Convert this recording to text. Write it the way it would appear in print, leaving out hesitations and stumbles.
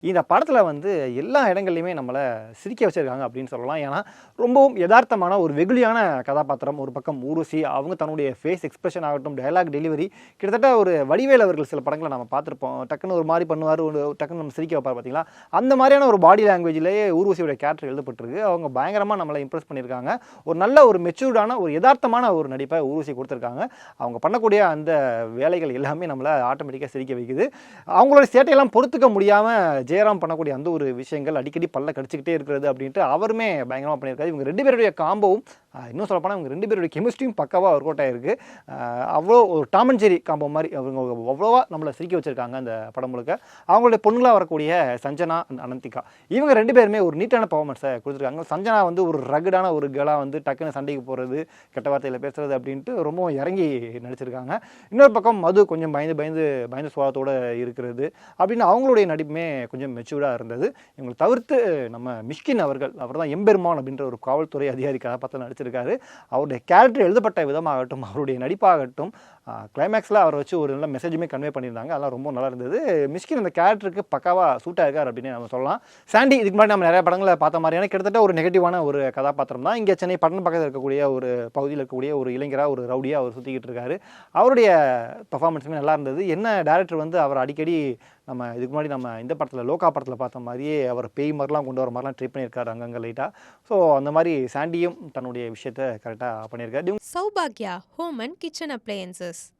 இந்த படத்துல வந்து எல்லா இடங்கள்லயுமே நம்மள சிரிக்க வச்சிருக்காங்க அப்படின்னு சொல்லலாம். ஏன்னா, ரொம்பவும் எதார்த்தமான ஒரு வெகுளியான கதாபாத்திரம். ஒரு பக்கம் ஊர்வசி, அவங்க தன்னுடைய ஃபேஸ் எக்ஸ்பிரஷன் ஆகட்டும், டயலாக் டெலிவரி கிட்டத்தட்ட ஒரு வடிவேலு அவர்கள் சில படங்கள நம்ம பார்த்திருப்போம். டக்குனு ஒரு மாரி பண்ணுவாரு, ஒரு டக்குனு நம்ம சிரிக்க வைப்பார் பார்த்தீங்களா? அந்த மாரியான ஒரு பாடி லாங்குவேஜ்லயே ஊர்வசியோட கேரக்டர் எழுதப்பட்டிருக்கு. அவங்க பயங்கரமா நம்மள இம்ப்ரெஸ் பண்ணியிருக்காங்க. ஒரு நல்ல ஒரு மெச்சூர்டான, ஒரு எதார்த்தமான ஒரு நடிப்பை ஊர்வசி குடுத்திருக்காங்க. அவங்க பண்ணக்கூடிய அந்த வேலைகள் எல்லாமே நம்மள ஆட்டோமேட்டிக்கா சிரிக்க வைக்குது. அவங்களோட சேட்டையெல்லாம் பொறுத்துக்க முடியாம ஜெயராம் பண்ணக்கூடிய அந்த ஒரு விஷயங்கள் அடிக்கடி பல்ல கடிச்சுக்கிட்டே இருக்கிறது அப்படின்ட்டு அவருமே பயங்கரமா பண்ணியிருக்காரு. இவங்க 2 பேருடைய காம்போவும் இன்னும் சொல்லப்போனா இவங்க 2 பேருடைய கெமிஸ்ட்ரியும் பக்காவா ஒர்க் அவுட் ஆயிருக்கு. அவ்வளோ ஒரு டாம் அண்ட் ஜெர்ரி காம்போ மாரி அவங்க அவ்வளவா நம்மள சிரிக்க வச்சிருக்காங்க அந்த படம் முழுக்க. அவங்களுடைய பொண்ணுங்களா வரக்கூடிய சஞ்சனா, அனந்திகா இவங்க 2 பேருமே ஒரு நீட்டான பெர்ஃபார்மன்ஸை குடுத்துருக்காங்க. சஞ்சனா வந்து ஒரு ரகடான ஒரு கேர்ளா வந்து டக்குன்னு சண்டைக்கு போறது, கெட்ட வார்த்தையில பேசுறது அப்படின்ட்டு ரொம்பவும் இறங்கி நடிச்சிருக்காங்க. இன்னொரு பக்கம் மது கொஞ்சம் பயந்து சுபாவத்தோட இருக்கிறது அப்படின்னு அவங்களுடைய நடிப்புமே கொஞ்சம் மெச்சூர்டாக இருந்தது. இவங்களை தவிர்த்து நம்ம மிஷ்கின் அவர் தான் எம்பெருமான் அப்படின்ற ஒரு காவல்துறை அதிகாரி கதாபாத்திரம் நடிச்சிருக்காரு. அவருடைய கேரக்டர் எழுதப்பட்ட விதமாகட்டும், அவருடைய நடிப்பாகட்டும், கிளைமேக்ஸில் அவரை வச்சு ஒரு நல்ல மெசேஜுமே கன்வே பண்ணியிருந்தாங்க. அதெல்லாம் ரொம்ப நல்லா இருந்தது. மிஷ்கின் இந்த கேரக்டருக்கு பக்காவா சூட் ஆயிருக்கார் அப்படின்னு நம்ம சொல்லலாம். சாண்டி இதுக்கு முன்னாடி நம்ம நிறைய படங்களை பார்த்த மாதிரியான கிட்டத்தட்ட ஒரு நெகட்டிவான ஒரு கதாபாத்திரம் தான். இங்கே சென்னை பட்டணம் பக்கத்தில் இருக்கக்கூடிய ஒரு பகுதியில் இருக்கக்கூடிய ஒரு இளைஞராக, ஒரு ரவுடியாக அவர் சுற்றிக்கிட்டு இருக்காரு. அவருடைய பெர்ஃபார்மன்ஸுமே நல்லா இருந்தது. என்ன டேரக்டர் வந்து அவர் அடிக்கடி நம்ம இதுக்கு முன்னாடி நம்ம இந்த படத்தில் லோகா படத்தில் பார்த்த மாதிரியே அவர் பேய் மாதிரிலாம் கொண்டு வர மாதிரிலாம் ட்ரை பண்ணியிருக்காரு அங்கங்கே லைட்டாக. ஸோ அந்த மாதிரி சாண்டியும் தன்னுடைய விஷயத்தை கரெக்டாக பண்ணியிருக்காரு. சௌபாக்யா ஹோம் அண்ட் கிச்சன் அப்ளையன்சஸ்